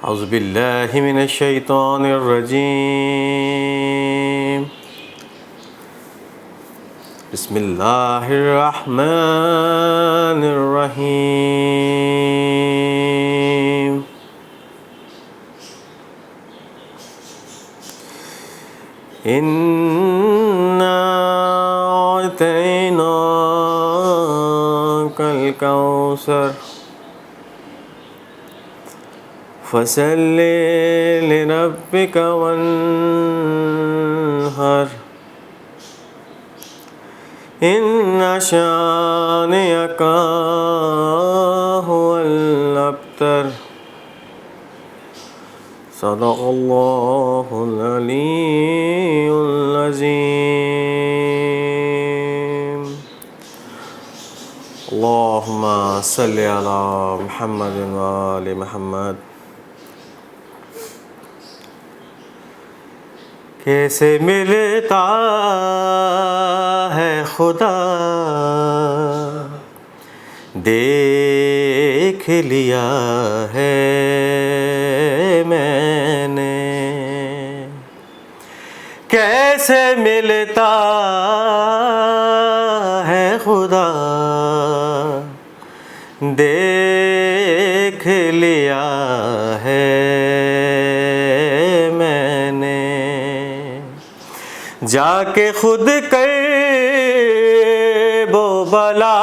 اعوذ باللہ من الشیطان الرجیم بسم اللہ الرحمن الرحیم اِنَّا أَعْطَيْنَاكَ الْكَوْثَرَ فَصَلِّ لِرَبِّكَ وَانْحَرْ إِنَّ شَانِئَكَ هُوَ الْأَبْتَرُ صدق اللہ العلی العظیم اللہم صلی علی محمد وآل محمد۔ کیسے ملتا ہے خدا دیکھ لیا ہے میں نے، کیسے ملتا ہے خدا دیکھ لیا ہے میں نے، جا کے خود کرب و بلا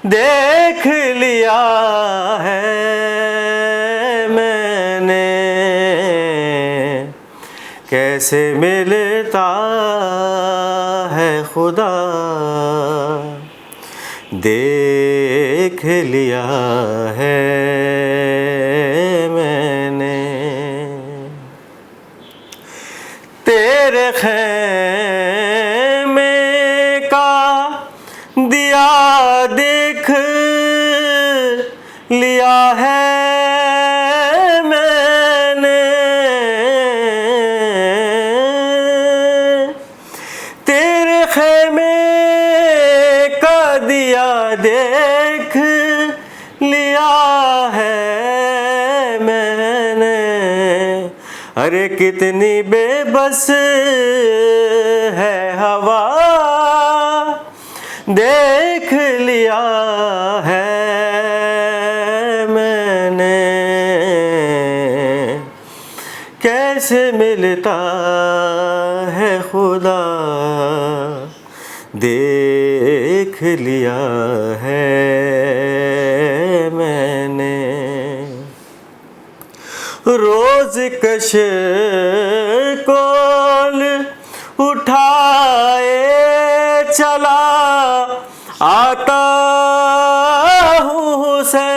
دیکھ لیا ہے میں نے، کیسے ملتا ہے خدا دیکھ لیا ہے میں نے، تیرے خیمے کا دیا دیکھ لیا ہے میں نے، تیرے خیمے کا دیا دیکھ لیا ہے میں نے، ارے کتنی بے بس ہے ہوا دیکھ لیا ہے میں نے، کیسے ملتا ہے خدا دیکھ لیا ہے میں نے، روز کش کول اٹھائے چلا آتا ہوں حسین،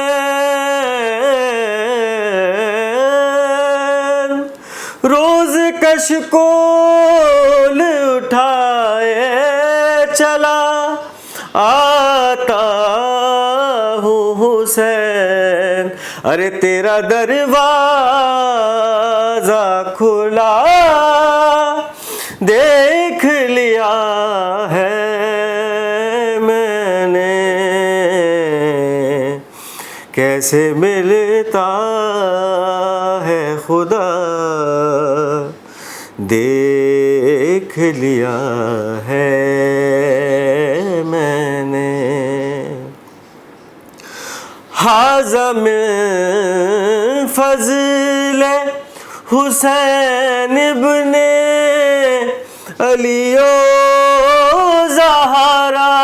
روز کش کول اٹھائے چلا آتا ہوں حسین، ارے تیرا دروازہ کھلا دیکھ لیا ہے میں نے، کیسے ملتا ہے خدا دیکھ لیا ہے میں نے، ھذا من فضل حسین ابن علی و زہرا،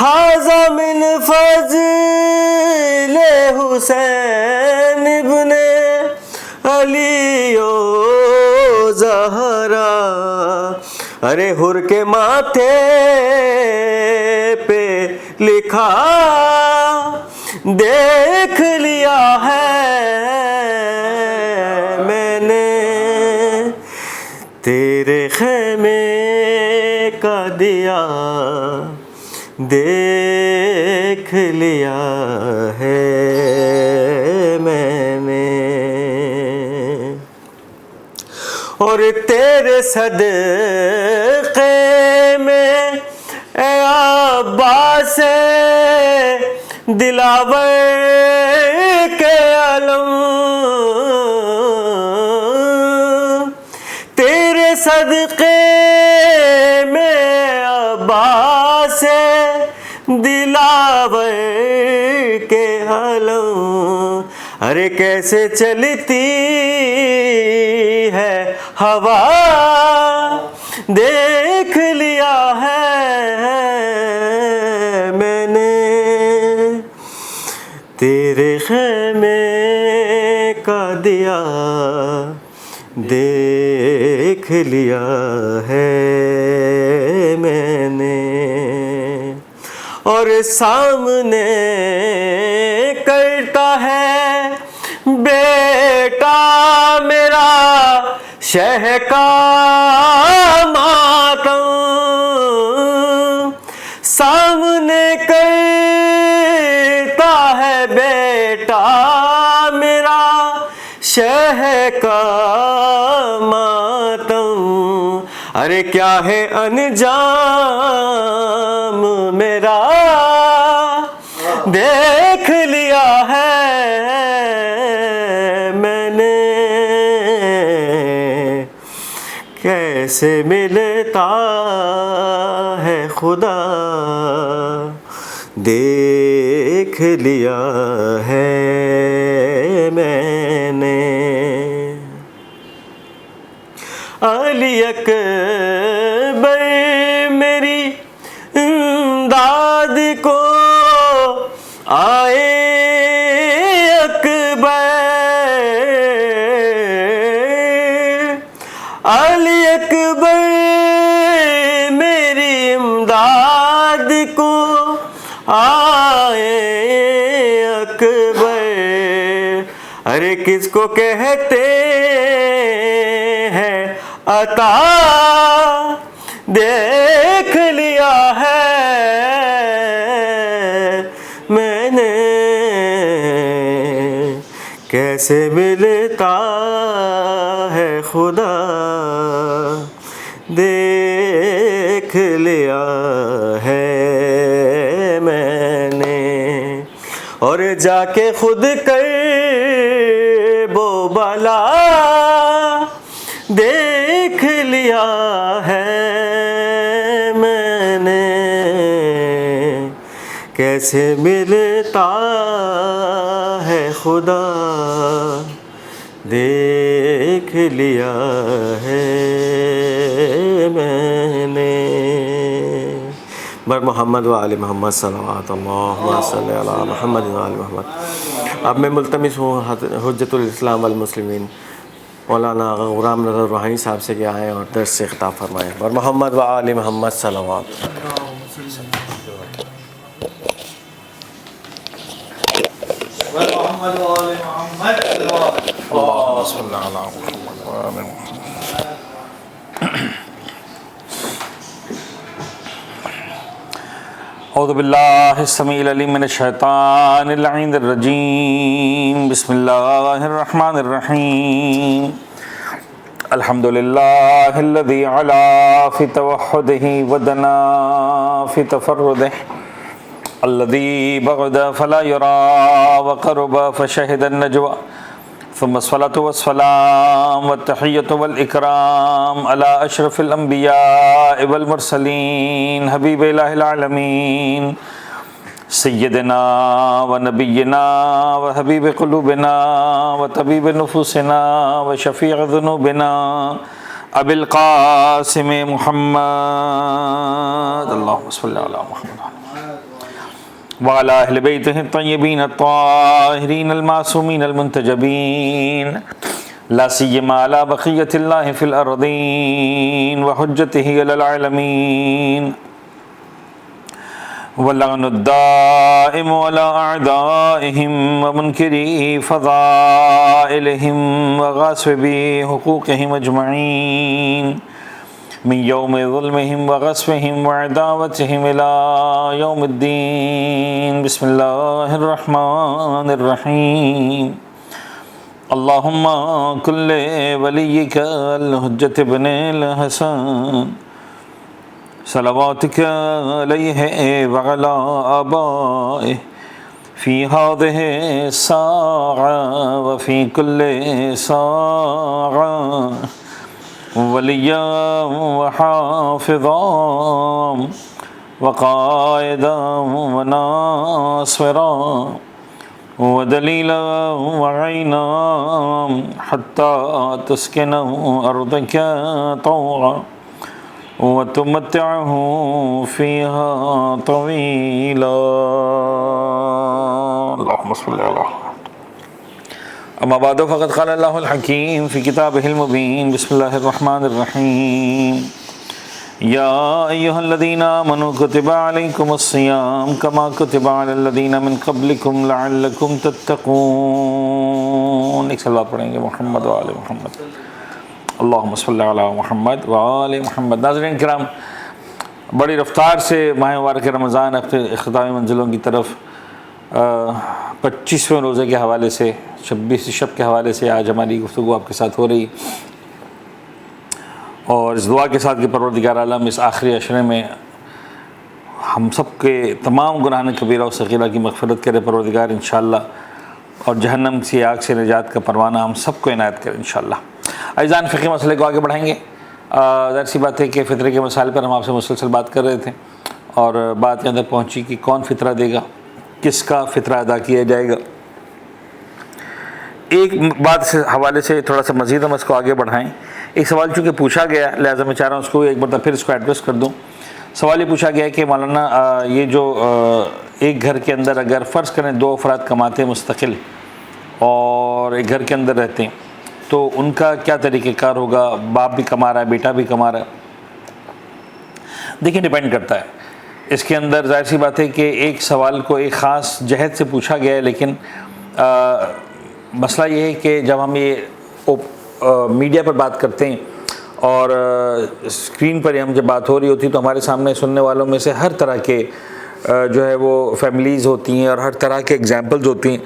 ھذا من فضل حسین ابن علی و زہرا، ارے حر کے ماتھے پہ لکھا دیکھ لیا ہے میں نے، تیرے خیمے کا دیا دیکھ لیا ہے میں نے، اور تیرے صدقے میں اے عباس دلاور کے علم، تیرے صدقے میں عباس دلاور کے علم۔ ارے کیسے چلتی ہے ہوا، دیکھ لیا ہے میں نے، تیرے خیمے کا دیا دیکھ لیا ہے میں نے، اور سامنے کرتا ہے بیٹا میرا شہ کا ماتم، سامنے کرتا ہے بیٹا میرا شہ کا ماتم۔ ارے کیا ہے انجام میرا، دیکھ لیا ہے میں نے، کیسے ملتا ہے خدا، دیکھ لیا ہے میں نے۔ علی اکبر میری امداد کو آئے اکبر، علی اکبر میری امداد کو آئے اکبر۔ ارے کس کو کہتے ہیں عطا، دیکھ لیا ہے میں نے، کیسے ملتا ہے خدا، دیکھ لیا ہے میں نے، اور جا کے خود کر وہ بلا دیکھ لیا ہے میں نے، کیسے ملتا ہے خدا، دیکھ لیا ہے میں نے۔ بر محمد و آل محمد صلوات اللہ صلی علی محمد و آل محمد۔ اب میں ملتمس ہوں حجت الاسلام والمسلمین مولانا غلام نظر روحانی صاحب سے کہ آئیں اور درس سے خطاب فرمائیں۔ بر محمد و آل محمد صلوات۔ اللهم صل على محمد وآل محمد۔ اعوذ باللہ السمیع العلیم من الشیطان اللعین الرجیم، بسم اللہ الرحمن الرحیم۔ الحمدللہ الذی علا فی توحدہ ودنا فی تفردہ، الذی بعد فلا یرا وقرب فشہد النجوى، ثم الصلاة والسلام والتحیة والإکرام علی اشرف الانبیاء والمرسلین، حبیب الہ العالمین، سیدنا و نبینا و حبیب قلوبنا و طبیب نفوسنا و شفیع ذنوبنا ابی القاسم محمد، اللہم صل علی محمد وعلى أهل بيته الطيبين الطاهرين المعصومين المنتجبين، لا سيما على بقية الله في الأرضين وحجته على العالمين، واللعن الدائم على أعدائهم ومنكري فضائلهم وغاصبي حقوقهم أجمعين، من يوم ظلمهم وغصبهم وعداوتهم إلى يوم الدين، بسم الله الرحمن الرحيم۔ اللهم كن لوليك الحجة بن الحسن صلواتك عليه وعلى آبائه فی هذه الساعة وفی کل ساعة ولیا وحافظا وقائدا وناصرا ودلیلا وعینا حتی تسکنه ارضک طوعا وتمتعه فيها طويلا اللهم صل على اما بعد فقد قال الله الحكيم في كتابه المبين بسم الله الرحمن الرحيم يا ايها الذين امنوا كتب عليكم الصيام كما كتب على الذين من قبلكم لعلكم تتقون. ایک صلوات پڑھیں گے محمد و آل محمد. اللہم صلی علی محمد و آل محمد. ناظرین کرام، بڑی رفتار سے ماہ مبارک رمضان اپنے اختتامی منزلوں کی طرف 25ویں روزے کے حوالے سے 26 شب کے حوالے سے آج ہماری گفتگو آپ کے ساتھ ہو رہی، اور اس دعا کے ساتھ کہ پروردگار عالم اس آخری عشرے میں ہم سب کے تمام گناہان کبیرہ و صغیرہ کی مغفرت کرے پروردگار انشاءاللہ، اور جہنم کی آگ سے نجات کا پروانہ ہم سب کو عنایت کرے انشاءاللہ. عزیزان، فقہی مسئلے کو آگے بڑھائیں گے. ظاہر سی بات ہے کہ فطرے کے مسائل پر ہم آپ سے مسلسل بات کر رہے تھے، اور بات کے اندر پہنچی کہ کون فطرہ دے گا، کس کا فطرہ ادا کیا جائے گا. ایک بات سے حوالے سے تھوڑا سا مزید ہم اس کو آگے بڑھائیں. ایک سوال چونکہ پوچھا گیا، لہٰذا میں چاہ رہا ہوں اس کو ایک بار پھر اس کو ایڈریس کر دوں. سوال یہ پوچھا گیا ہے کہ مولانا یہ جو ایک گھر کے اندر اگر فرض کریں 2 افراد کماتے ہیں مستقل اور ایک گھر کے اندر رہتے ہیں، تو ان کا کیا طریقہ کار ہوگا؟ باپ بھی کما رہا ہے، بیٹا بھی کما رہا ہے. دیکھیں، ڈیپینڈ کرتا ہے اس کے اندر. ظاہر سی بات ہے کہ ایک سوال کو ایک خاص جہت سے پوچھا گیا ہے، لیکن مسئلہ یہ ہے کہ جب ہم یہ میڈیا پر بات کرتے ہیں اور اسکرین پر ہم جب بات ہو رہی ہوتی ہے تو ہمارے سامنے سننے والوں میں سے ہر طرح کے جو ہے وہ فیملیز ہوتی ہیں اور ہر طرح کے ایگزامپلز ہوتی ہیں.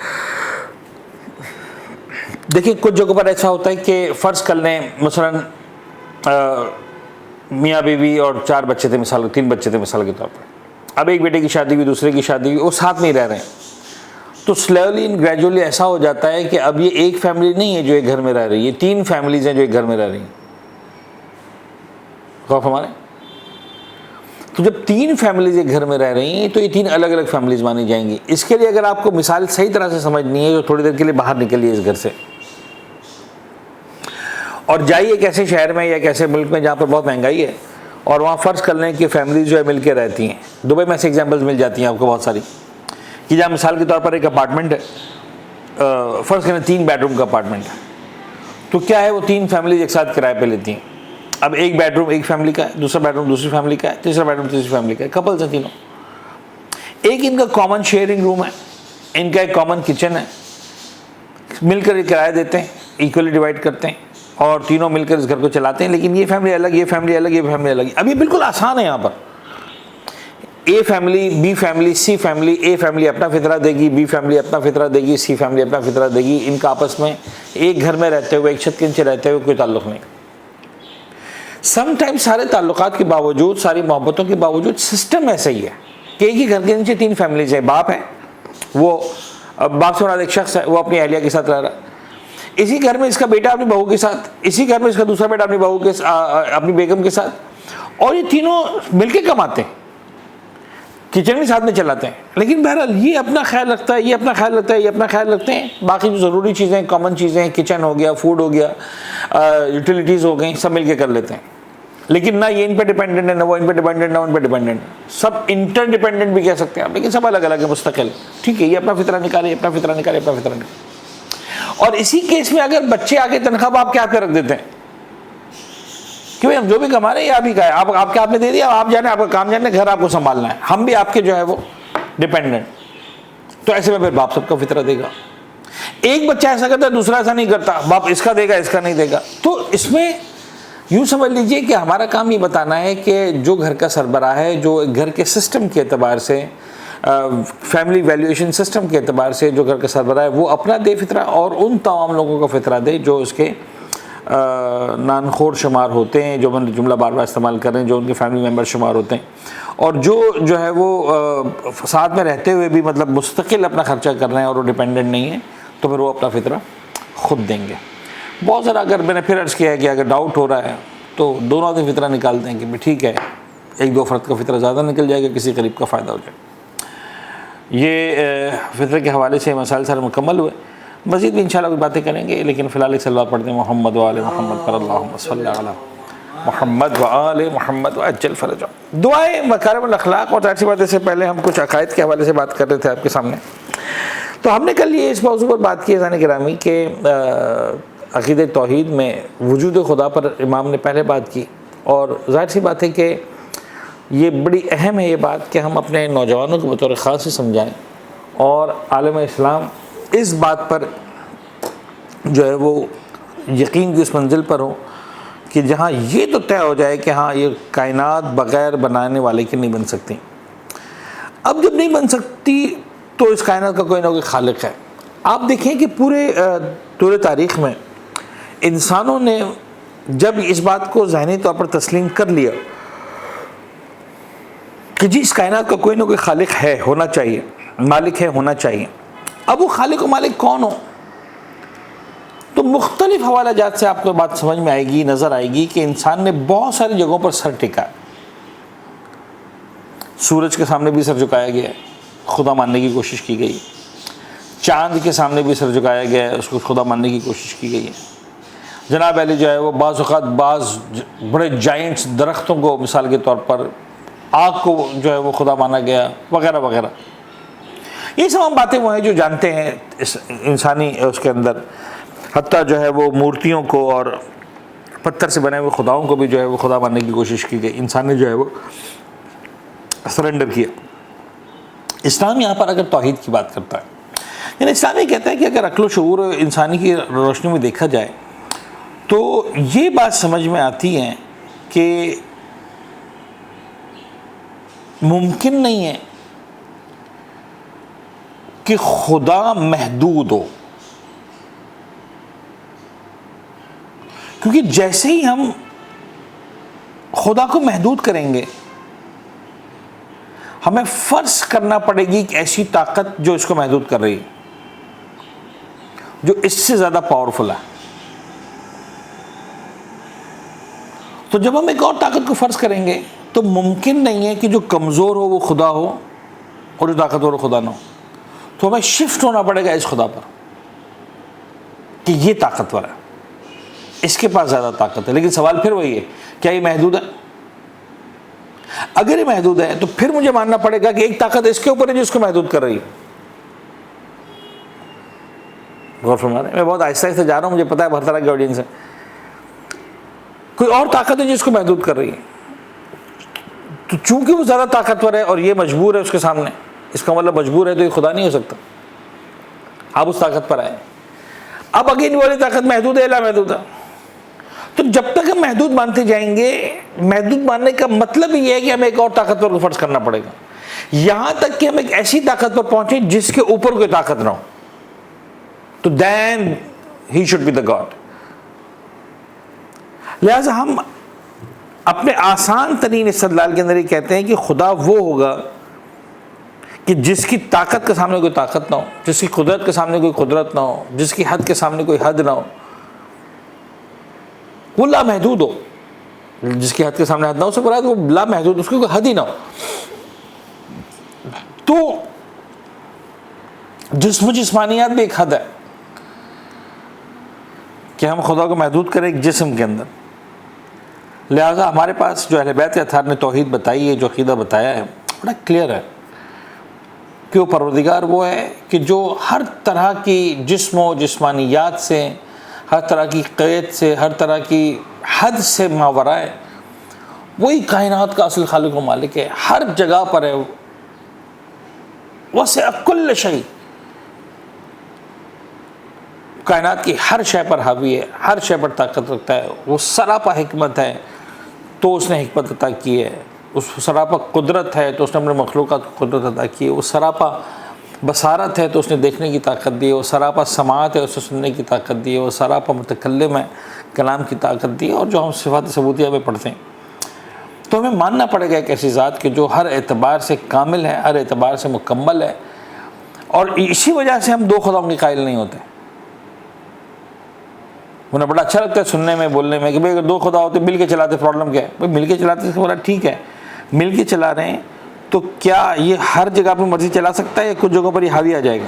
دیکھیں، کچھ جگہوں پر ایسا ہوتا ہے کہ فرض کر لیں مثلا میاں بیوی اور 4 بچے تھے، 3 بچے تھے مثال کے طور پر. اب ایک بیٹے کی شادی ہوئی، دوسرے کی شادی ہوئی، وہ ساتھ میں ہی رہ رہے ہیں. تو سلیولی اینڈ گریجولی ایسا ہو جاتا ہے کہ اب یہ ایک فیملی نہیں ہے جو ایک گھر میں رہ رہی ہے، یہ 3 فیملیز ہیں جو ایک گھر میں رہ رہی ہیں. خوف ہمارے. تو جب 3 فیملیز ایک گھر میں رہ رہی ہیں تو یہ 3 الگ الگ فیملیز مانی جائیں گی. اس کے لیے اگر آپ کو مثال صحیح طرح سے سمجھنی ہے تو تھوڑی دیر کے لیے باہر نکلیے اس گھر سے اور جائیے ایک ایسے شہر میں یا ایک ایسے ملک میں جہاں پر بہت مہنگائی ہے، اور وہاں فرض کر لیں کہ فیملیز جو ہے مل کے رہتی ہیں. دبئی میں ایسے ایگزامپلز مل جاتی ہیں آپ کو بہت ساری، کہ جہاں مثال کے طور پر ایک اپارٹمنٹ ہے، فرض کریں 3 بیڈ روم کا اپارٹمنٹ ہے. تو کیا ہے، وہ 3 فیملیز ایک ساتھ کرائے پہ لیتی ہیں. اب ایک بیڈ روم ایک فیملی کا ہے، دوسرا بیڈ روم دوسری فیملی کا ہے، تیسرا بیڈ روم تیسری فیملی کا ہے. کپلز ہیں تینوں. ایک ان کا کامن شیئرنگ روم ہے، ان کا ایک کامن کچن ہے، مل کر یہ کرایہ دیتے ہیں، ایکولی ڈیوائڈ کرتے ہیں اور تینوں مل کر اس گھر کو چلاتے ہیں. لیکن یہ فیملی الگ، یہ فیملی الگ، یہ فیملی الگ. اب یہ بالکل آسان ہے. یہاں پر A family, B family, C family. A family اپنا فطرہ دے گی، بی فیملی اپنا فطرہ دے گی، سی فیملی اپنا فطرہ دے گی. ان کا آپس میں ایک گھر میں رہتے ہوئے، ایک چھت کے نیچے رہتے ہوئے کوئی تعلق نہیں. سم ٹائم سارے تعلقات کے باوجود، ساری محبتوں کے باوجود سسٹم ایسا ہی ہے کہ ایک ہی گھر کے نیچے 3 فیملیز ہیں. باپ ہے، وہ باپ سے مراد ایک شخص ہے، وہ اپنی اہلیہ کے ساتھ رہ رہا ہے. اسی گھر میں اس کا بیٹا اپنی بہو کے ساتھ، اسی گھر میں اس کا دوسرا بیٹا اپنی بہو کے اپنی بیگم کے ساتھ، اور یہ تینوں مل کے کماتے ہیں، کچن بھی ساتھ میں چلاتے ہیں. لیکن بہرحال یہ اپنا خیال رکھتا ہے، یہ اپنا خیال رکھتا ہے، یہ اپنا خیال رکھتے ہیں. باقی جو ضروری چیزیں، کامن چیزیں، کچن ہو گیا، فوڈ ہو گیا، یوٹیلیٹیز ہو گئیں، سب مل کے کر لیتے ہیں. لیکن نہ یہ ان پہ ڈیپینڈنٹ ہے، نہ وہ ان پہ ڈیپینڈنٹ، نہ ان پہ ڈیپینڈنٹ. سب انٹر ڈیپینڈنٹ بھی کہہ سکتے ہیں آپ، لیکن سب الگ الگ ہے، مستقل. ٹھیک ہے، یہ اپنا فطرہ نکالے، اپنا فطرہ نکالے، اپنا فطرہ نکالے. اور اسی کیس میں اگر بچے آ کے تنخواہ باپ کے ہاتھ پہ رکھ دیتے ہیں کہ بھائی ہم جو بھی کما رہے ہیں یہ آپ ہی کا ہے، آپ کے ہاتھ میں دے دیا، آپ جانے، آپ کا کام جانے، گھر آپ کو سنبھالنا ہے، ہم بھی آپ کے جو ہے وہ ڈیپینڈنٹ. تو ایسے میں پھر باپ سب کا فطرہ دے گا. ایک بچہ ایسا کرتا ہے، دوسرا ایسا نہیں کرتا، باپ اس کا دے گا، اس کا نہیں دے گا. تو اس میں یوں سمجھ لیجئے کہ ہمارا کام یہ بتانا ہے کہ جو گھر کا سربراہ ہے، جو گھر کے سسٹم کے اعتبار سے، فیملی ویلیویشن سسٹم کے اعتبار سے جو گھر کا سربراہ ہے، وہ اپنا دے فطرہ، اور ان تمام لوگوں کا فطرہ دے جو اس کے نانخور شمار ہوتے ہیں، جو میں جملہ بار بار استعمال کر رہے ہیں، جو ان کے فیملی ممبر شمار ہوتے ہیں، اور جو ہے وہ ساتھ میں رہتے ہوئے بھی مطلب مستقل اپنا خرچہ کر رہے ہیں اور وہ ڈیپینڈنٹ نہیں ہیں، تو پھر وہ اپنا فطرہ خود دیں گے۔ بہت سارا اگر میں نے پھر عرض کیا ہے کہ اگر ڈاؤٹ ہو رہا ہے تو دونوں آدمی فطرہ نکالتے ہیں کہ بھی ٹھیک ہے، ایک دو فرد کا فطرہ زیادہ نکل جائے گا، کسی غریب کا فائدہ ہو جائے۔ یہ فطرے کے حوالے سے مسائل سارے مکمل ہوئے، مزید بھی انشاءاللہ کوئی باتیں کریں گے، لیکن فی الحال ایک صلوات پڑھتے ہیں محمد و آل محمد پر، اللہم صلی علی محمد و آل محمد وعجل فرجہم۔ دعائیں مکارم الاخلاق، اور ظاہر سی بات ہے، اس سے پہلے ہم کچھ عقائد کے حوالے سے بات کر رہے تھے آپ کے سامنے، تو ہم نے کل یہ اس موضوع پر بات کی عزیزان گرامی کہ عقیدہ توحید میں وجود خدا پر امام نے پہلے بات کی، اور ظاہر سی بات ہے کہ یہ بڑی اہم ہے یہ بات کہ ہم اپنے نوجوانوں کو بطور خاص ہی سمجھائیں، اور عالم اسلام اس بات پر جو ہے وہ یقین کی اس منزل پر ہو کہ جہاں یہ تو طے ہو جائے کہ ہاں یہ کائنات بغیر بنانے والے کی نہیں بن سکتی۔ اب جب نہیں بن سکتی تو اس کائنات کا کوئی نہ کوئی خالق ہے۔ آپ دیکھیں کہ پورے طول تاریخ میں انسانوں نے جب اس بات کو ذہنی طور پر تسلیم کر لیا کہ جی اس کائنات کا کوئی نہ کوئی خالق ہے، ہونا چاہیے، مالک ہے، ہونا چاہیے، اب وہ خالق و مالک کون ہو، تو مختلف حوالہ جات سے آپ کو بات سمجھ میں آئے گی، نظر آئے گی کہ انسان نے بہت ساری جگہوں پر سر ٹکا۔ سورج کے سامنے بھی سر جھکایا گیا ہے، خدا ماننے کی کوشش کی گئی، چاند کے سامنے بھی سر جھکایا گیا ہے، اس کو خدا ماننے کی کوشش کی گئی ہے۔ جناب علی جو ہے وہ بعض اوقات بعض بڑے جائنٹس درختوں کو مثال کے طور پر، آگ کو جو ہے وہ خدا مانا گیا، وغیرہ وغیرہ۔ یہ تمام باتیں وہ ہیں جو جانتے ہیں اس انسانی اس کے اندر، حتیٰ جو ہے وہ مورتیوں کو اور پتھر سے بنے ہوئے خداؤں کو بھی جو ہے وہ خدا ماننے کی کوشش کی گئی، انسان نے جو ہے وہ سرنڈر کیا۔ اسلام یہاں پر اگر توحید کی بات کرتا ہے، یعنی اسلام یہ کہتا ہے کہ اگر عقل و شعور انسانی کی روشنی میں دیکھا جائے تو یہ بات سمجھ میں آتی ہے کہ ممکن نہیں ہے کہ خدا محدود ہو، کیونکہ جیسے ہی ہم خدا کو محدود کریں گے ہمیں فرض کرنا پڑے گی ایک ایسی طاقت جو اس کو محدود کر رہی ہے، جو اس سے زیادہ پاورفل ہے۔ تو جب ہم ایک اور طاقت کو فرض کریں گے تو ممکن نہیں ہے کہ جو کمزور ہو وہ خدا ہو اور جو طاقتور ہو خدا نہ ہو، تو ہمیں شفٹ ہونا پڑے گا اس خدا پر کہ یہ طاقتور ہے، اس کے پاس زیادہ طاقت ہے۔ لیکن سوال پھر وہی ہے، کیا یہ محدود ہے؟ اگر یہ محدود ہے تو پھر مجھے ماننا پڑے گا کہ ایک طاقت اس کے اوپر ہے جو اس کو محدود کر رہی ہے۔ غور فرما رہے ہیں؟ میں بہت آہستہ آہستہ جا رہا ہوں، مجھے پتا ہے ہر طرح کی آڈینس ہے۔ کوئی اور طاقت ہے جو اس کو محدود کر رہی ہے، تو چونکہ وہ زیادہ طاقتور ہے اور یہ مجبور ہے اس کے سامنے، اس کا مطلب مجبور ہے تو یہ خدا نہیں ہو سکتا۔ آپ اس طاقت پر آئے، اب اگین والی طاقت محدود ہے، لا محدود ہے، تو جب تک ہم محدود مانتے جائیں گے، محدود ماننے کا مطلب یہ ہے کہ ہمیں ایک اور طاقتور کو فرض کرنا پڑے گا، یہاں تک کہ ہم ایک ایسی طاقت پر پہنچیں جس کے اوپر کوئی طاقت نہ ہو، تو then he should be the God. لہٰذا ہم اپنے آسان ترین استدلال کے اندر یہ کہتے ہیں کہ خدا وہ ہوگا کہ جس کی طاقت کے سامنے کوئی طاقت نہ ہو، جس کی قدرت کے سامنے کوئی قدرت نہ ہو، جس کی حد کے سامنے کوئی حد نہ ہو، وہ لامحدود ہو۔ جس کی حد کے سامنے حد نہ ہو، سے مراد وہ لامحدود، اس کی کوئی حد ہی نہ ہو۔ تو جسم و جسمانیات بھی ایک حد ہے کہ ہم خدا کو محدود کریں ایک جسم کے اندر۔ لہٰذا ہمارے پاس جو اہل بیت اطہار نے توحید بتائی ہے، جو عقیدہ بتایا ہے، بڑا کلیئر ہے کہ وہ پروردگار وہ ہے کہ جو ہر طرح کی جسم و جسمانیات سے، ہر طرح کی قید سے، ہر طرح کی حد سے ماورا ہے، وہی کائنات کا اصل خالق و مالک ہے، ہر جگہ پر ہے، وسع کل شیء، کائنات کی ہر شے پر حاوی ہے، ہر شے پر طاقت رکھتا ہے، وہ سراپا حکمت ہے تو اس نے حکمت عطا کی ہے، اس سراپا قدرت ہے تو اس نے اپنے مخلوقات کو قدرت عطا کی ہے، وہ سراپا بصارت ہے تو اس نے دیکھنے کی طاقت دی ہے، وہ سراپا سماعت ہے اسے سننے کی طاقت دی ہے، وہ سراپا متکلم ہے کلام کی طاقت دی ہے، اور جو ہم صفات ثبوتیہ میں پڑھتے ہیں تو ہمیں ماننا پڑے گا ایک ایسی ذات کہ جو ہر اعتبار سے کامل ہے، ہر اعتبار سے مکمل ہے، اور اسی وجہ سے ہم دو خداؤں کے قائل نہیں ہوتے۔ انہیں بڑا اچھا لگتا ہے سننے میں بولنے میں کہ بھئی اگر دو خدا ہوتے مل کے چلاتے پرابلم کیا ہے؟ بھئی مل کے چلاتے اس کا بولا ٹھیک ہے، مل کے چلا رہے ہیں تو کیا یہ ہر جگہ اپنی مرضی چلا سکتا ہے یا کچھ جگہوں پر یہ حاوی آ جائے گا؟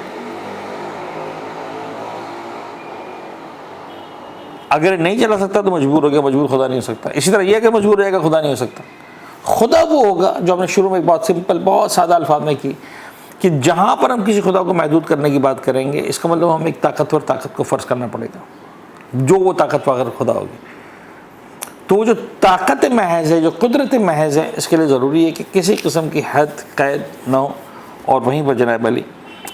اگر نہیں چلا سکتا تو مجبور ہو گیا، مجبور خدا نہیں ہو سکتا۔ اسی طرح یہ کہ مجبور رہے گا خدا نہیں ہو سکتا۔ خدا وہ ہوگا جو ہم نے شروع میں بہت سمپل بہت سادہ الفاظ میں کی کہ جہاں پر ہم کسی خدا کو محدود کرنے کی بات کریں گے اس کا مطلب ہمیں ایک طاقتور طاقت کو فرض کرنا پڑے گا، جو وہ طاقتور خدا ہوگی۔ تو جو طاقت محض ہے، جو قدرت محض ہے، اس کے لیے ضروری ہے کہ کسی قسم کی حد قید نہ ہو، اور وہیں پر جناب علی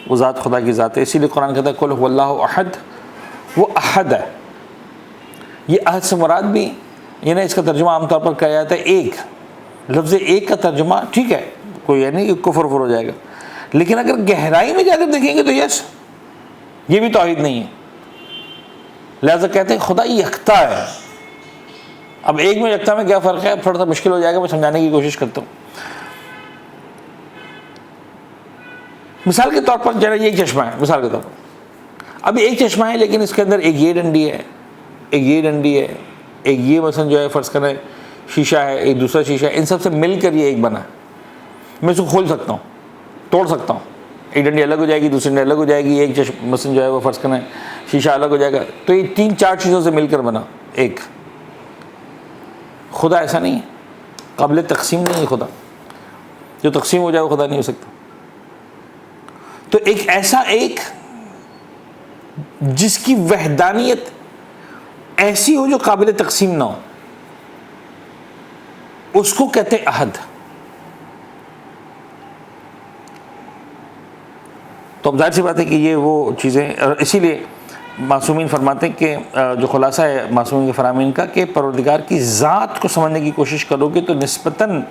وہ ذات خدا کی ذات ہے۔ اسی لیے قرآن کہتا ہے قل هو اللہ احد، وہ احد ہے۔ یہ احد سے مراد بھی یعنی اس کا ترجمہ عام طور پر کہا جاتا ہے ایک، لفظ ایک کا ترجمہ ٹھیک ہے، کوئی یعنی کہ کفر ہو جائے گا، لیکن اگر گہرائی میں جا کر دیکھیں گے تو یس یہ بھی توحید نہیں ہے۔ لہذا کہتے ہیں خدا یکتا ہے۔ اب ایک میں یکتا میں کیا فرق ہے، اب تھوڑا سا مشکل ہو جائے گا، میں سمجھانے کی کوشش کرتا ہوں۔ مثال کے طور پر یہ ایک چشمہ ہے، مثال کے طور پر اب ایک چشمہ ہے لیکن اس کے اندر ایک یہ ڈنڈی ہے، ایک یہ ڈنڈی ہے، ایک یہ مثلا جو ہے فرض کریں شیشہ ہے، ایک دوسرا شیشہ ہے، ان سب سے مل کر یہ ایک بنا ہے۔ میں اس کو کھول سکتا ہوں، توڑ سکتا ہوں، ایک ڈنڈی الگ ہو جائے گی، دوسری ڈنڈی الگ ہو جائے گی، ایک چشمہ مثلا جو ہے وہ فرض کریں شیشہ الگ ہو جائے گا، تو یہ تین چار چیزوں سے مل کر بنا ایک۔ خدا ایسا نہیں ہے، قابل تقسیم نہیں ہے خدا، جو تقسیم ہو جائے وہ خدا نہیں ہو سکتا۔ تو ایک ایسا ایک جس کی وحدانیت ایسی ہو جو قابل تقسیم نہ ہو، اس کو کہتے ہیں احد۔ تو اب ظاہر سی بات ہے کہ یہ وہ چیزیں، اسی لیے معصومین فرماتے ہیں کہ جو خلاصہ ہے معصومین کے فرامین کا کہ پروردگار کی ذات کو سمجھنے کی کوشش کرو گے تو نسبتاً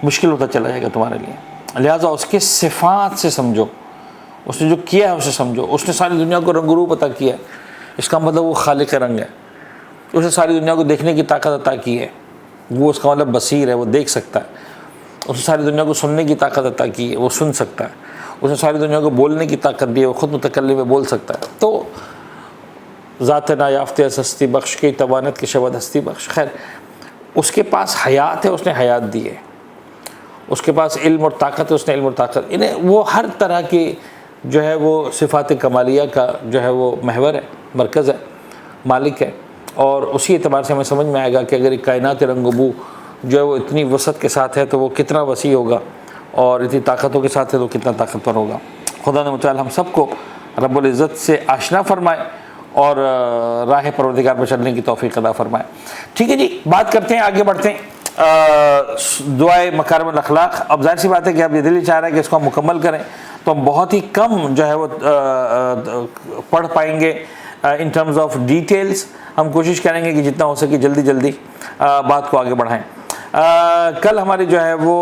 مشکل ہوتا چلا جائے گا تمہارے لیے۔ لہٰذا اس کے صفات سے سمجھو، اس نے جو کیا ہے اسے سمجھو۔ اس نے ساری دنیا کو رنگ روپ عطا کیا ہے، اس کا مطلب وہ خالق رنگ ہے۔ اس نے ساری دنیا کو دیکھنے کی طاقت عطا کی ہے، وہ اس کا مطلب بصیر ہے، وہ دیکھ سکتا ہے۔ اس نے ساری دنیا کو سننے کی طاقت عطا کی ہے، وہ سن سکتا ہے۔ اس نے ساری دنیا کو بولنے کی طاقت دی ہے، وہ خود متکلم ہے، بول سکتا ہے۔ تو ذات نایافتہ ہستی بخش کی توانت کے شبد ہستی بخش، خیر اس کے پاس حیات ہے، اس نے حیات دی ہے۔ اس کے پاس علم اور طاقت ہے، اس نے علم اور طاقت، انہیں وہ ہر طرح کی جو ہے وہ صفات کمالیہ کا جو ہے وہ محور ہے، مرکز ہے، مالک ہے۔ اور اسی اعتبار سے ہمیں سمجھ میں آئے گا کہ اگر ایک کائنات رنگ و بو جو ہے وہ اتنی وسعت کے ساتھ ہے تو وہ کتنا وسیع ہوگا، اور اتنی طاقتوں کے ساتھ ہے تو کتنا طاقتور ہوگا۔ خدا نے متعال ہم سب کو رب العزت سے آشنا فرمائے اور راہ پروردگار پر چلنے کی توفیق عطا فرمائے۔ ٹھیک ہے جی، بات کرتے ہیں، آگے بڑھتے ہیں دعائے مکارم الاخلاق۔ اب ظاہر سی بات ہے کہ اب یہ دل چاہ رہا ہے کہ اس کو ہم مکمل کریں تو ہم بہت ہی کم جو ہے وہ پڑھ پائیں گے ان ٹرمز آف ڈیٹیلز۔ ہم کوشش کریں گے کہ جتنا ہو سکے جلدی جلدی بات کو آگے بڑھائیں۔ کل ہماری جو ہے وہ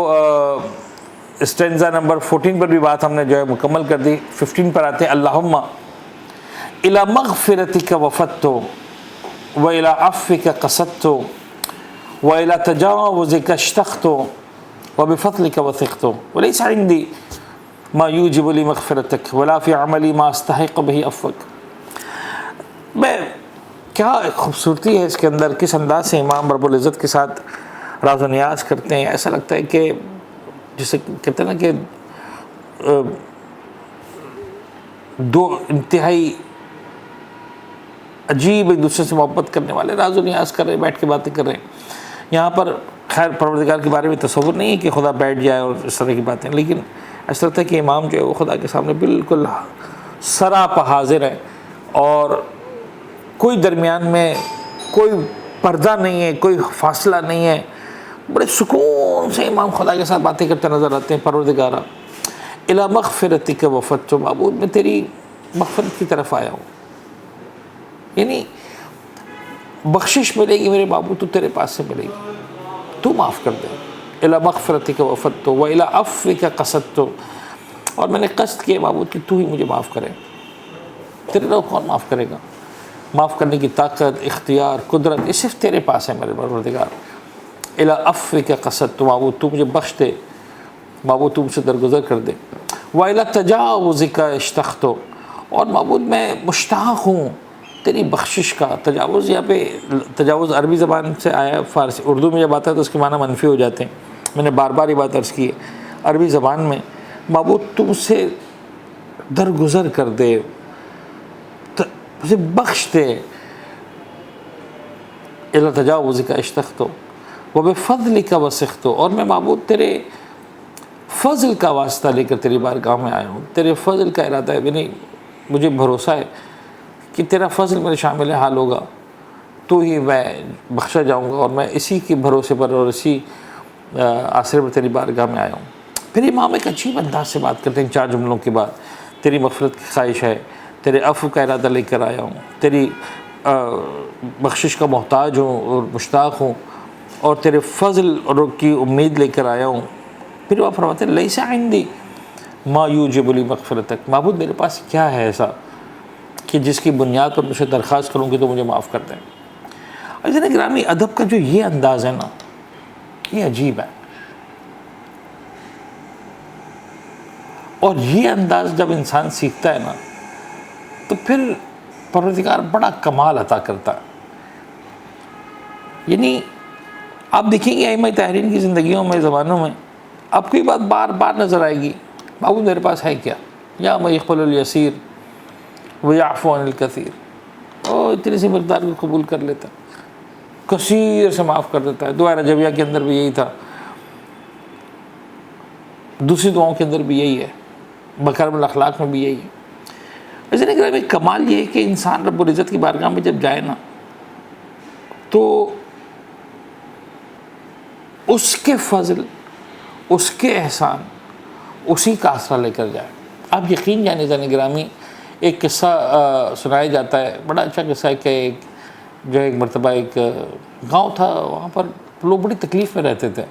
اسٹینزا نمبر 14 پر بھی بات ہم نے جو ہے مکمل کر دی۔ 15 پر آتے ہیں، اللہم الی مغفرتک وفدت والی عفوک قصدت والی تجاوزک اشتقت وبفضلک وثقت ولیس عندی ما یوجب لی مغفرتک ولا فی عملی ما استحق به عفوک۔ میں کیا خوبصورتی ہے اس کے اندر، کس انداز سے امام رب العزت کے ساتھ راز و نیاز کرتے ہیں۔ ایسا لگتا ہے کہ جسے کہتے ہیں نا کہ دو انتہائی عجیب ایک دوسرے سے محبت کرنے والے راز و نیاز کر رہے ہیں، بیٹھ کے باتیں کر رہے ہیں۔ یہاں پر خیر پروردگار کے بارے میں تصور نہیں ہے کہ خدا بیٹھ جائے اور اس طرح کی باتیں، لیکن ایسا لگتا ہے کہ امام جو ہے وہ خدا کے سامنے بالکل سراپا حاضر ہے، اور کوئی درمیان میں کوئی پردہ نہیں ہے، کوئی فاصلہ نہیں ہے، بڑے سکون سے امام خدا کے ساتھ باتیں کرتے نظر آتے ہیں۔ پروردگارا الی مغفرتک وفدت، معبود میں تیری مغفرت کی طرف آیا ہوں، یعنی بخشش ملے گی میرے بابو تو تیرے پاس سے ملے گی، تو معاف کر دے۔ الی مغفرتک وفدت والی عفوک قصدت، اور میں نے قصد کیا معبود کہ تو ہی مجھے معاف کرے، تیرے علاوہ کون معاف کرے گا؟ معاف کرنے کی طاقت، اختیار، قدرت یہ صرف تیرے پاس ہے میرے پروردگار۔ الی عفوک قصدت، تو معبود تو مجھے بخش دے، معبود تو مجھ سے درگزر کر دے۔ وَإِلَى تَجَاوُزِكَ اشْتَقْتُ، اور معبود میں مشتاق ہوں تیری بخشش کا۔ تجاوز یہاں پہ تجاوز عربی زبان سے آیا، فارسی اردو میں جب آتا ہے تو اس کے معنی منفی ہو جاتے ہیں، میں نے بار بار یہ بات عرض کی ہے۔ عربی زبان میں معبود تو مجھ سے درگزر کر دے، مجھے بخش دے۔ اِلَى تَجَاوُزِكَ اشْتَقْتُ وَبِفَضْلِكَ وَسِخْتُ، اور میں معبود تیرے فضل کا واسطہ لے کر تیری بارگاہ میں آیا ہوں، تیرے فضل کا ارادہ ہے، یعنی مجھے بھروسہ ہے کہ تیرا فضل میرے شامل حال ہوگا، تو ہی میں بخشا جاؤں گا، اور میں اسی کے بھروسے پر اور اسی آسرے پر تیری بارگاہ میں آیا ہوں۔ پھر امام ایک عجیب انداز سے بات کرتے ہیں 4 جملوں کے بعد، تیری مغفرت کی خواہش ہے، تیرے عفو کا ارادہ لے کر آیا ہوں، تیری بخشش کا محتاج ہوں اور مشتاق ہوں، اور تیرے فضل اور کی امید لے کر آیا ہوں۔ پھر وہ فرماتے ہیں لیس عندی ما یوجب لی مغفرتک، معبود میرے پاس کیا ہے ایسا کہ جس کی بنیاد پر مجھے درخواست کروں کہ تو مجھے معاف کر دیں۔ عزیزان گرامی، ادب کا جو یہ انداز ہے نا، یہ عجیب ہے، اور یہ انداز جب انسان سیکھتا ہے نا تو پھر پروردگار بڑا کمال عطا کرتا ہے۔ یعنی آپ دیکھیں گے ائمہ تحرین کی زندگیوں میں، زبانوں میں آپ کو یہ بات بار بار نظر آئے گی، معبود میرے پاس ہے کیا؟ یا من یقبل الیسیر ویعفو عن الکثیر، اتنی سی مقدار کو قبول کر لیتا ہے، کثیر سے معاف کر دیتا ہے۔ دعا رجبیہ کے اندر بھی یہی تھا، دوسری دعاؤں کے اندر بھی یہی ہے، مکارم الاخلاق میں بھی یہی ہے۔ اس لیے کہ کمال یہ ہے کہ انسان رب العزت کی بارگاہ میں جب جائے نا تو اس کے فضل، اس کے احسان، اسی کا آسرا لے کر جائے۔ آپ یقین جانے عزیزان گرامی، ایک قصہ سنایا جاتا ہے، بڑا اچھا قصہ ہے کہ ایک مرتبہ ایک گاؤں تھا، وہاں پر لوگ بڑی تکلیف میں رہتے تھے۔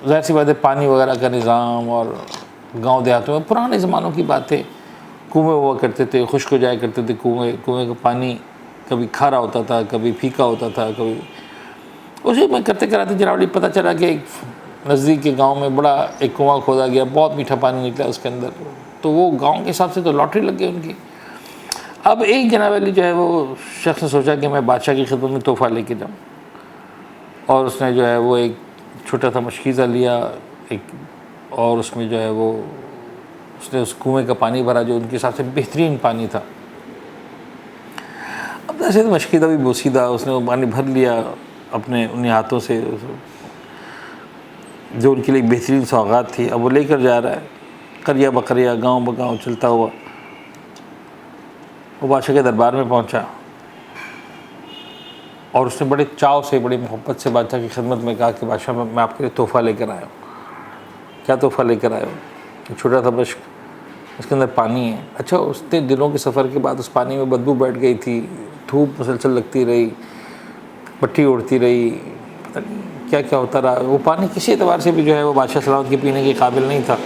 ظاہر سی بات ہے پانی وغیرہ کا نظام، اور گاؤں دیہاتوں میں پرانے زمانوں کی باتیں، کنویں ہوا کرتے تھے، خشک ہو جایا کرتے تھے کنویں کا پانی کبھی کھارا ہوتا تھا، کبھی پھیکا ہوتا تھا، کبھی اسی میں کرتے کراتے جناب پتہ چلا کہ ایک نزدیک کے گاؤں میں بڑا ایک کنواں کھودا گیا، بہت میٹھا پانی نکلا اس کے اندر، تو وہ گاؤں کے حساب سے تو لاٹری لگ گئی ان کی۔ اب ایک جناب علی جو ہے وہ شخص نے سوچا کہ میں بادشاہ کی خدمت میں تحفہ لے کے جاؤں، اور اس نے جو ہے وہ ایک چھوٹا سا مشکیزہ لیا ایک، اور اس میں جو ہے وہ اس نے اس کنویں کا پانی بھرا جو ان کے حساب سے بہترین پانی تھا۔ اب ایسے تو مشکیزہ بھی بوسیدہ، اس نے وہ پانی بھر لیا اپنے انہیں ہاتھوں سے، جو ان کے لیے بہترین سوغات تھی، اب وہ لے کر جا رہا ہے قریہ بقریہ، گاؤں بگاؤں چلتا ہوا۔ وہ بادشاہ کے دربار میں پہنچا، اور اس نے بڑے چاؤ سے، بڑی محبت سے بادشاہ کی خدمت میں کہا کہ بادشاہ میں آپ کے لیے تحفہ لے کر آیا ہوں۔ کیا تحفہ لے کر آیا ہوں؟ چھوٹا سا مشک، اس کے اندر پانی ہے۔ اچھا، اس نے دنوں کے سفر کے بعد اس پانی میں بدبو بیٹھ گئی تھی، دھوپ مسلسل لگتی رہی، پٹی اڑتی رہی، پتہ نہیں کیا کیا ہوتا رہا۔ وہ پانی کسی اعتبار سے بھی جو ہے وہ بادشاہ سلامت کے پینے کے قابل نہیں تھا،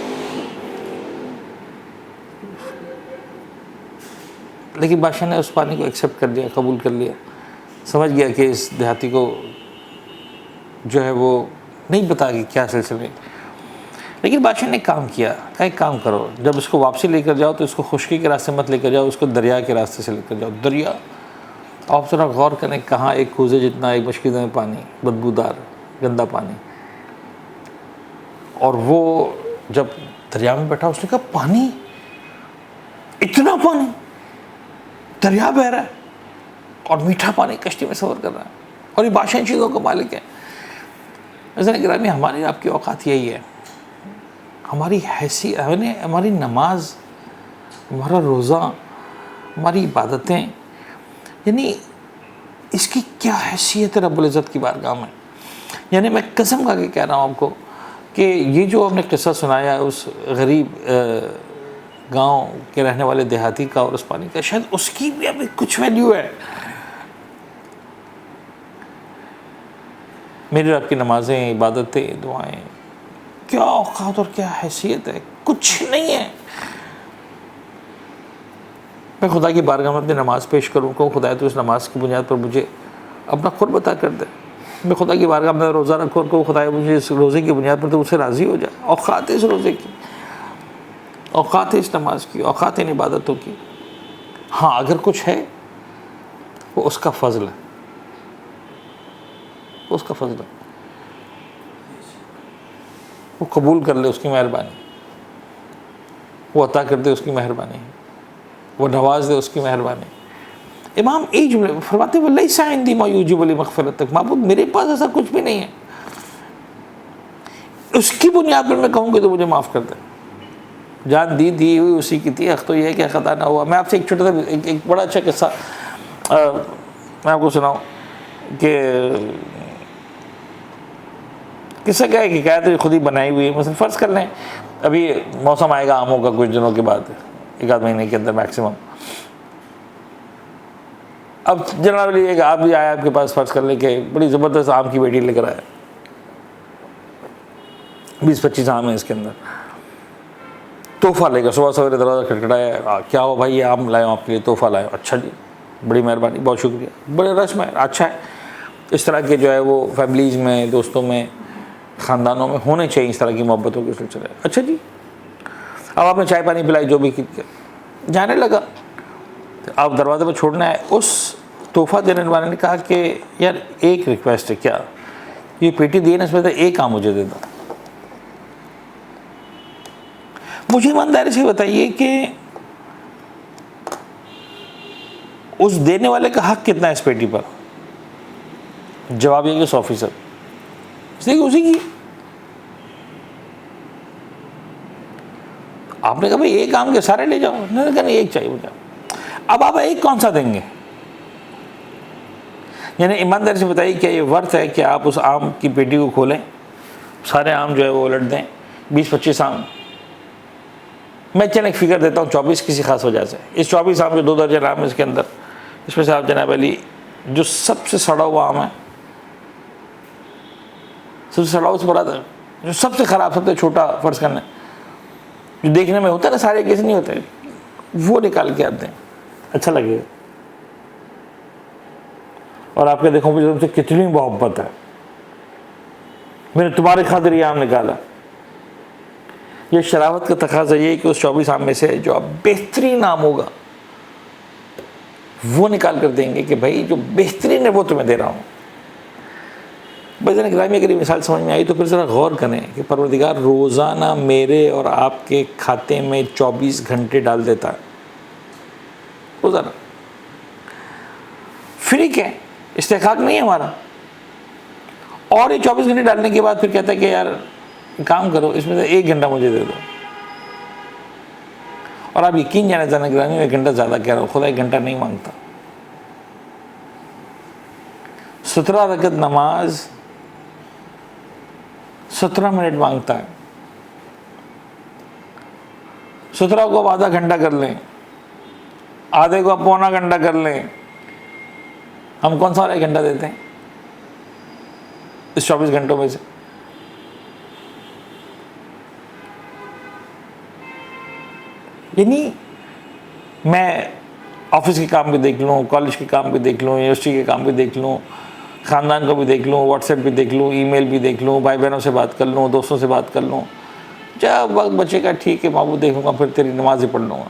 لیکن بادشاہ نے اس پانی کو ایکسیپٹ کر لیا، قبول کر لیا۔ سمجھ گیا کہ اس دیہاتی کو جو ہے وہ نہیں پتا کہ کیا سلسلے، لیکن بادشاہ نے کام کیا، کہا ایک کام کرو، جب اس کو واپسی لے کر جاؤ تو اس کو خشکی کے راستے مت لے کر جاؤ، اس کو دریا کے راستے سے لے کر جاؤ۔ دریا، آپ ذرا غور کریں، کہاں ایک کوزے جتنا ایک مشکیزہ میں پانی، بدبودار گندا پانی، اور وہ جب دریا میں بیٹھا اس نے کہا پانی، اتنا پانی، دریا بہہ رہا ہے اور میٹھا پانی کشتی میں سفر کر رہا ہے، اور یہ بادشاہ ان چیزوں کا مالک ہے۔ عزیزان گرامی، ہماری آپ کی اوقات یہی ہے، ہماری حیثیت، ہماری نماز، ہمارا روزہ، ہماری عبادتیں، یعنی اس کی کیا حیثیت ہے رب العزت کی بارگاہ میں۔ یعنی میں قسم کھا کے کہہ رہا ہوں آپ کو کہ یہ جو ہم نے قصہ سنایا اس غریب گاؤں کے رہنے والے دیہاتی کا اور اس پانی کا، شاید اس کی بھی ابھی کچھ ویلیو ہے۔ میری آپ کی نمازیں، عبادتیں، دعائیں، کیا اوقات اور کیا حیثیت ہے، کچھ نہیں ہے. میں خدا کی بارگاہ میں اپنی نماز پیش کروں کہ خدا تو اس نماز کی بنیاد پر مجھے اپنا قرب عطا کر دے. میں خدا کی بارگاہ میں روزہ رکھوں کہ خدا مجھے اس روزے کی بنیاد پر تو اس سے راضی ہو جائے. اوقات ہے اس روزے کی, اوقات ہے اس نماز کی, اوقات ان عبادتوں کی. ہاں اگر کچھ ہے وہ اس کا فضل ہے, اس کا فضل ہے, وہ قبول کر لے, اس کی مہربانی, وہ عطا کر دے, اس کی مہربانی, وہ نواز دے, اس کی مہربانی. امام ایک جملے فرماتے ہیں وَلَيْسَ عِنْدِي مَا يُوجِبُ لِمَغْفِرَتِكَ, معبود میرے پاس ایسا کچھ بھی نہیں ہے اس کی بنیاد پر میں کہوں گی تو مجھے معاف کر دے. جان دی ہوئی اسی کی تھی, حق تو یہ ہے کہ خطا نہ ہوا. میں آپ سے ایک چھوٹا سا ایک بڑا اچھا قصہ میں آپ کو سناؤں کہ قصہ کیا ہے کہ حکایت خود ہی بنائی ہوئی ہے. مثلا فرض کر لیں ابھی موسم آئے گا آموں کا کچھ دنوں کے بعد, ایک آدھ مہینے کے اندر میکسیمم. اب جنرلی ایک آپ بھی آیا, آپ کے پاس فرض کر لیں کہ بڑی زبردست آم کی بیٹی لے کر آیا, 20-25 آم ہیں اس کے اندر. تحفہ لے کر صبح سویرے دروازہ کھٹکھٹایا, کیا ہو بھائی یہ آم لائے ہوں آپ کے لیے, تحفہ لائے. اچھا جی بڑی مہربانی, بہت شکریہ, بڑے رسم ہے, اچھا ہے. اس طرح کے جو ہے وہ فیملیز میں, دوستوں میں, خاندانوں میں ہونے چاہیے اس طرح کی محبتوں کے سلسلے. اچھا جی, اب آپ نے چائے پانی پلائی, جو بھی جانے لگا. آپ دروازے پر چھوڑنا ہے, اس تحفہ دینے والے نے کہا کہ یار ایک ریکویسٹ ہے, کیا یہ پیٹی دی نا اس میں سے ایک آم مجھے دے دو. مجھے ایمانداری سے بتائیے کہ اس دینے والے کا حق کتنا ہے اس پیٹی پر؟ جواب یہ کہ 100%. اس لیے کہ اسی کی. آپ نے کہا بھائی ایک آم کے سارے لے جاؤ, نہیں کہا نہیں ایک چاہیے مجھے. اب آپ ایک کون سا دیں گے؟ یعنی ایمانداری سے بتائیے کیا یہ ورتھ ہے کہ آپ اس آم کی پیٹی کو کھولیں, سارے آم جو ہے وہ الٹ دیں, 20-25 آم. میں چل ایک فگر دیتا ہوں 24 کسی خاص وجہ سے. اس 24 آم کے 2 درجن آم اس کے اندر, اس میں سے آپ جناب علی جو سب سے سڑا ہوا آم ہے, سب سے سڑا ہوا سے بڑا, جو سب سے خراب, سب سے چھوٹا فرض کرنا, جو دیکھنے میں ہوتا ہے نا سارے کیسے نہیں ہوتے, وہ نکال کے آپ دیں, اچھا لگے گا. اور آپ کے دیکھو مجھے تم سے کتنی محبت ہے, میں نے تمہارے خاطر یہ آم نکالا. یہ شرافت کا تقاضا یہ ہے کہ اس 24 آم میں سے جو آپ بہترین آم ہوگا وہ نکال کر دیں گے کہ بھائی جو بہترین ہے وہ تمہیں دے رہا ہوں. بھائی گرامی اگر یہ مثال سمجھ میں آئی تو پھر ذرا غور کریں کہ پروردگار روزانہ میرے اور آپ کے کھاتے میں 24 گھنٹے ڈال دیتا ہے روزانہ. فری ہے, استحقاق نہیں ہے ہمارا. اور یہ 24 گھنٹے ڈالنے کے بعد پھر کہتا ہے کہ یار کام کرو, اس میں سے 1 گھنٹہ مجھے دے دو. اور آپ یقین جانے جانا گرامی میں 1 گھنٹہ زیادہ کہہ رہا ہوں, خدا 1 گھنٹہ نہیں مانگتا. 17 رکعت نماز 17 منٹ مانگتا ہے. 17 کو آپ آدھا گھنٹہ کر لیں, آدھے کو آپ پونا گھنٹہ کر لیں, ہم کون سا 1 گھنٹہ دیتے ہیں اس 24 گھنٹوں میں سے؟ یعنی میں آفس کے کام بھی دیکھ لوں, کالج کے کام بھی دیکھ لوں, یونیورسٹی کے کام بھی دیکھ لوں, خاندان کو بھی دیکھ لوں, واٹس ایپ بھی دیکھ لوں, ای میل بھی دیکھ لوں, بھائی بہنوں سے بات کر لوں, دوستوں سے بات کر لوں, جب وقت بچے گا ٹھیک ہے معبود دیکھوں گا, پھر تیری نماز ہی پڑھ لوں گا,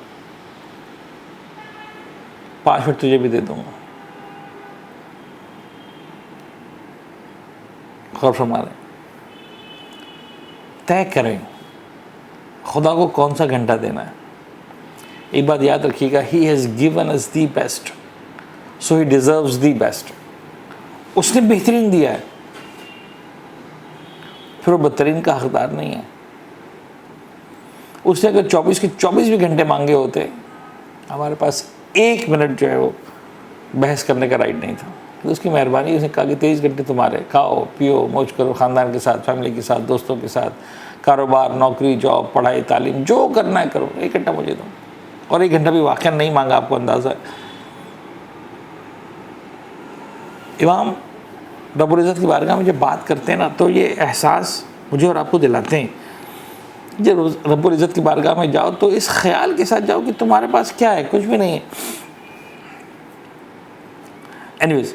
5 منٹ تجھے بھی دے دوں گا. غور فرما لیں, طے کریں خدا کو کون سا گھنٹہ دینا ہے. ایک بات یاد رکھیے گا, He has given us the best, so He deserves the best. اس نے بہترین دیا ہے, پھر وہ بدترین کا حقدار نہیں ہے. اس نے اگر 24 کے 24 بھی گھنٹے مانگے ہوتے, ہمارے پاس 1 منٹ جو ہے وہ بحث کرنے کا رائٹ نہیں تھا. اس کی مہربانی, اس نے کہا کہ 23 گھنٹے تمہارے, کھاؤ پیو موج کرو, خاندان کے ساتھ, فیملی کے ساتھ, دوستوں کے ساتھ, کاروبار, نوکری, جاب, پڑھائی, تعلیم, جو کرنا ہے کرو, 1 گھنٹہ مجھے دو. اور 1 گھنٹہ بھی واقعا نہیں مانگا, آپ کو اندازہ ہے. امام رب العزت کی بارگاہ میں جب بات کرتے ہیں نا تو یہ احساس مجھے اور آپ کو دلاتے ہیں جب رب العزت کی بارگاہ میں جاؤ تو اس خیال کے ساتھ جاؤ کہ تمہارے پاس کیا ہے، کچھ بھی نہیں ہے. اینیویز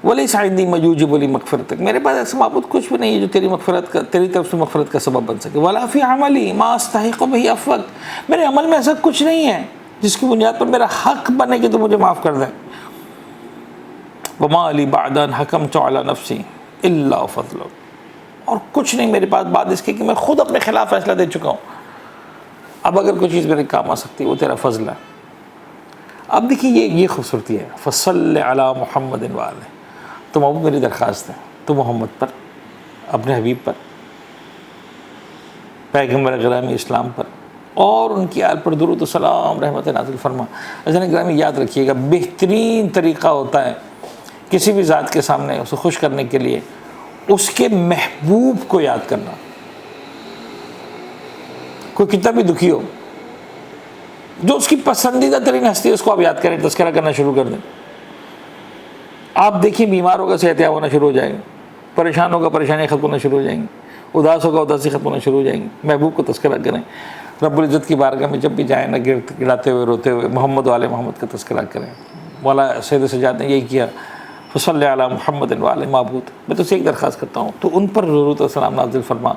وَلَيْسَ عِنْدِي مَجُوجِبُ لِمَغْفِرَتِكَ، میرے پاس ایسا معبود کچھ بھی نہیں ہے جو تیری طرف سے مغفرت کا سبب بن سکے. وَلَا فِي عَمَلِي مَا أَسْتَحِقُّ بِهِ عَفْوَكَ، میرے عمل میں ایسا کچھ نہیں ہے جس کی بنیاد پر میرا حق بنے کہ تو مجھے معاف کر دیں. وَمَا لِي بَعْدَ أَنْ حَكَمْتُ عَلَى نَفْسِي إِلَّا فَضْلُكَ، اور کچھ نہیں میرے پاس بعد اس کے کہ میں خود اپنے خلاف فیصلہ دے چکا ہوں. اب اگر کوئی چیز میرے کام آ سکتی ہے وہ تیرا فضل ہے. اب دیکھیے یہ خوبصورتی ہے. فَصَلِّ عَلَى مُحَمَّدٍ وَآلِهِ، تو محبوب میری درخواست ہے تو محمد پر، اپنے حبیب پر، پیغمبر گرامی اسلام پر اور ان کی آل پر درود و سلام رحمت نازل فرما. عزیزان گرامی یاد رکھیے گا، بہترین طریقہ ہوتا ہے کسی بھی ذات کے سامنے اسے خوش کرنے کے لیے اس کے محبوب کو یاد کرنا. کوئی کتنا بھی دکھی ہو، جو اس کی پسندیدہ ترین ہستی ہے اس کو آپ یاد کریں، تذکرہ کرنا شروع کر دیں. آپ دیکھیں بیمار ہوگا صحت یاب ہونا شروع ہو جائے گا، پریشان ہوگا پریشانیاں ختم ہونا شروع ہو جائیں گی، اداس ہوگا اداسی ختم ہونا شروع ہو جائیں گی. محبوب کو تذکرہ کریں. رب العزت کی بارگاہ میں جب بھی جائیں نہ گڑاتے ہوئے روتے ہوئے محمد و آل محمد کا تذکرہ کریں. مولا سید سجاد نے یہی کیا، فصلی علی محمد و آل معبود. میں تو سے ایک درخواست کرتا ہوں تو ان پر درود و سلام نازل فرما،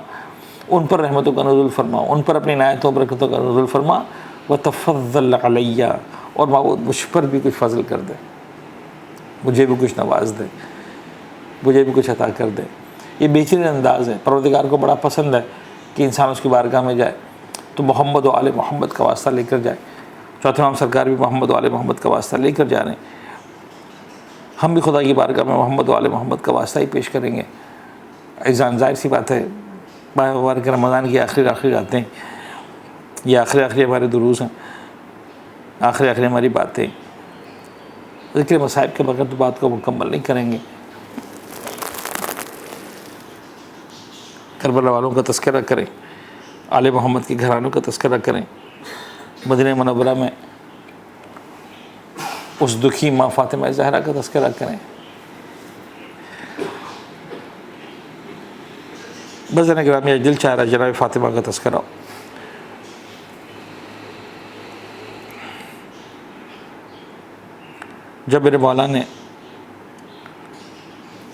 ان پر رحمتوں کا نزول فرما، ان پر اپنی عنایتوں برکتوں کا نزول فرما. وتفضل علی، اور معبود مجھ پر بھی کچھ فضل کر دے، مجھے بھی کچھ نواز دے، مجھے بھی کچھ عطا کر دے. یہ بہترین انداز ہے. پروردگار کو بڑا پسند ہے کہ انسان اس کی بارگاہ میں جائے تو محمد و آل محمد کا واسطہ لے کر جائے. چوتھے امام سرکار بھی محمد و آل محمد کا واسطہ لے کر جا رہے ہیں. ہم بھی خدا کی بارگاہ میں محمد و آل محمد کا واسطہ ہی پیش کریں گے. عزیزان ظاہر سی بات ہے، مبارک رمضان کی آخری راتیں، یہ آخری ہمارے دروس ہیں، آخری ہماری باتیں. ذکر مصائب کے بغیر تو بات کو مکمل نہیں کریں گے. کربلا والوں کا تذکرہ کریں، آل محمد کے گھرانوں کا تذکرہ کریں، مدینہ منورہ میں اس دکھی ماں فاطمہ زہرا کا تذکرہ کریں. بس گرامی دل چاہ رہا ہے جناب فاطمہ کا تذکرہ ہو. جب میرے مولا نے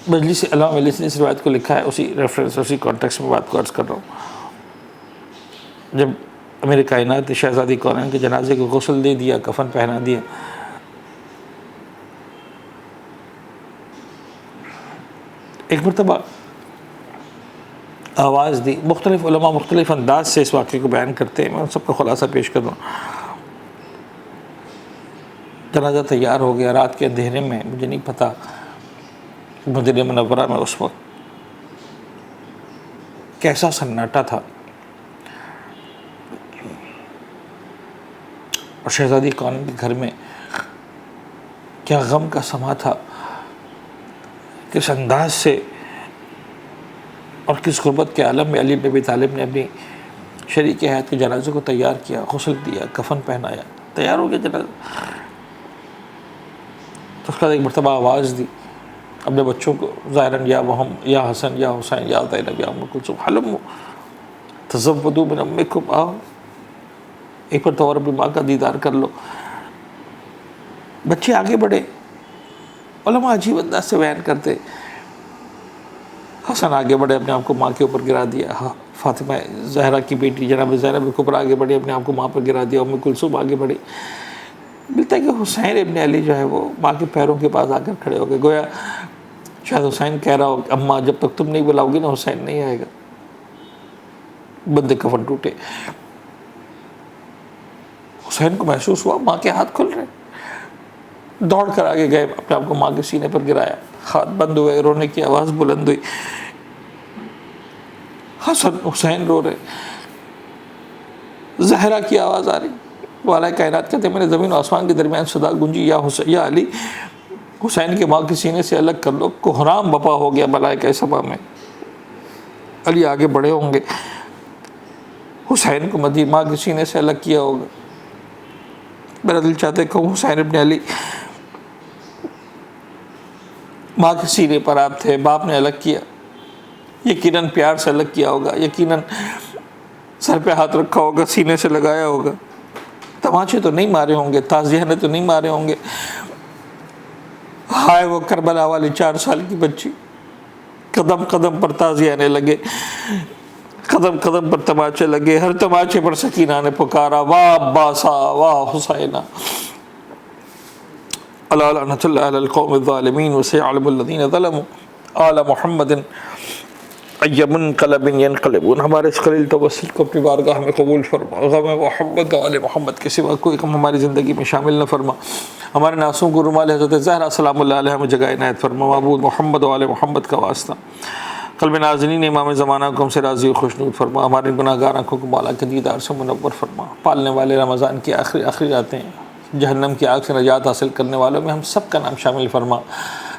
مجلس علامہ مجلس نے اس روایت کو لکھا ہے، اسی ریفرنس اسی کانٹیکس میں بات کو عرض کر رہا ہوں. جب میرے کائنات شہزادی کونین کے جنازے کو غسل دے دیا، کفن پہنا دیا، ایک مرتبہ آواز دی. مختلف علماء مختلف انداز سے اس واقعے کو بیان کرتے ہیں، میں ان سب کا خلاصہ پیش کر رہا ہوں. جنازہ تیار ہو گیا، رات کے اندھیرے میں، مجھے نہیں پتہ مدینہ منورہ میں اس وقت کیسا سناٹا تھا، اور شہزادی کونین کے گھر میں کیا غم کا سما تھا، کس انداز سے اور کس غربت کے عالم میں علی بن ابی طالب نے اپنی شریک حیات کے جنازے کو تیار کیا، غسل دیا، کفن پہنایا، تیار ہو گیا جنازہ. تو اس کا ایک مرتبہ آواز دی اپنے بچوں کو، ظاہراً یا محمد یا حسن یا حسین یا زینب یا ام کلثوم حلم تزودوا من امکم، آؤ ایک پر تو اپنی ماں کا دیدار کر لو. بچے آگے بڑھے، علماء عجیب انداز سے بیان کرتے. حسن آگے بڑھے، اپنے آپ کو ماں کے اوپر گرا دیا. فاطمہ زہرا کی بیٹی جناب زینب کبریٰ آگے بڑھی، اپنے آپ کو ماں پر گرا دیا. ام کلثوم آگے بڑھی. ملتا ہے کہ حسین ابن علی جو ہے وہ ماں کے پیروں کے پاس آ کر کھڑے ہو گئے، گویا شاید حسین کہہ رہا ہو اماں جب تک تم نہیں بلاؤ گی نا حسین نہیں آئے گا. بندے کفن ٹوٹے. حسین کو محسوس ہوا ماں کے ہاتھ کھل رہے، دوڑ کر آگے گئے، اپنے آپ کو ماں کے سینے پر گرایا، ہاتھ بند ہوئے، رونے کی آواز بلند ہوئی. حسن حسین رو رہے، زہرا کی آواز آ رہی. والا کائنات کہتے ہیں میں نے زمین و آسمان کے درمیان صدا گونجی، یا حسین یا علی حسین کے ماں کے سینے سے الگ کر لو. کوہرام بپا ہو گیا ملائکہ سبا میں. علی آگے بڑھے ہوں گے، حسین کو ماں کے سینے سے الگ کیا ہوگا. میرا دل چاہتا ہے کہ حسین ابن علی ماں کے سینے پر آپ تھے، باپ نے الگ کیا، یقیناً پیار سے الگ کیا ہوگا، یقیناً سر پہ ہاتھ رکھا ہوگا, سینے سے لگایا ہوگا. تماچے تو نہیں مارے ہوں گے, تازیانے تو نہیں مارے ہوں گے. ہائے وہ کربلا والی 4 سال کی بچی, قدم قدم پر تازیانے لگے, قدم قدم پر تماچے لگے. ہر تماچے پر سکینہ نے پکارا, واہ عباسا واہ حسینہ, الا لعنۃ اللہ علی القوم الظالمین وسيعلم الذین ظلموا آل محمد ای منقلب ینقلبون. ہمارے اس قلیل توسل کو اپنی بارگاہ میں قبول فرما. غم محمد و آل محمد کے سوا کوئی غم ہماری زندگی میں شامل نہ فرما. ہمارے ناسوں کو رومال حضرت زہرا سلام اللہ علیہ میں جگہ عنایت فرما. معبود محمد و آل محمد کا واسطہ قلب ناظرین امام زمانہ کو ہم سے راضی و خوشنود فرما. ہمارے گناہ گار آنکھوں کو مولا کے دیدار سے منور فرما. پالنے والے رمضان کی آخری راتیں جہنم کی آگ سے نجات حاصل کرنے والوں میں ہم سب کا نام شامل فرما.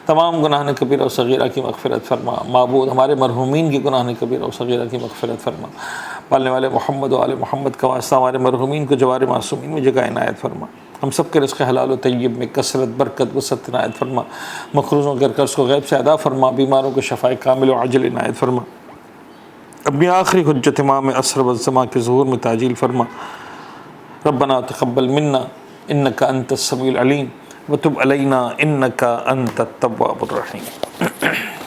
تمام گناہ کبیرہ و صغیرہ کی مغفرت فرما. معبود ہمارے مرحومین کی گناہ کبیرہ و صغیرہ کی مغفرت فرما. پالنے والے محمد و آل محمد کا واسطہ ہمارے مرحومین کو جوار معصومین میں جگہ عنایت فرما. ہم سب کے رزق حلال و طیب میں کثرت برکت وسعت عنایت فرما. مقروضوں کے قرض کو غیب سے ادا فرما. بیماروں کو شفاء کامل و عاجل عنایت فرما. اپنی آخری حجت امام عصر والزمان کے ظہور میں تعجیل فرما. ربنا تقبل منا انک انت السمیع العلیم وتب علینا انک انت التواب الرحیم.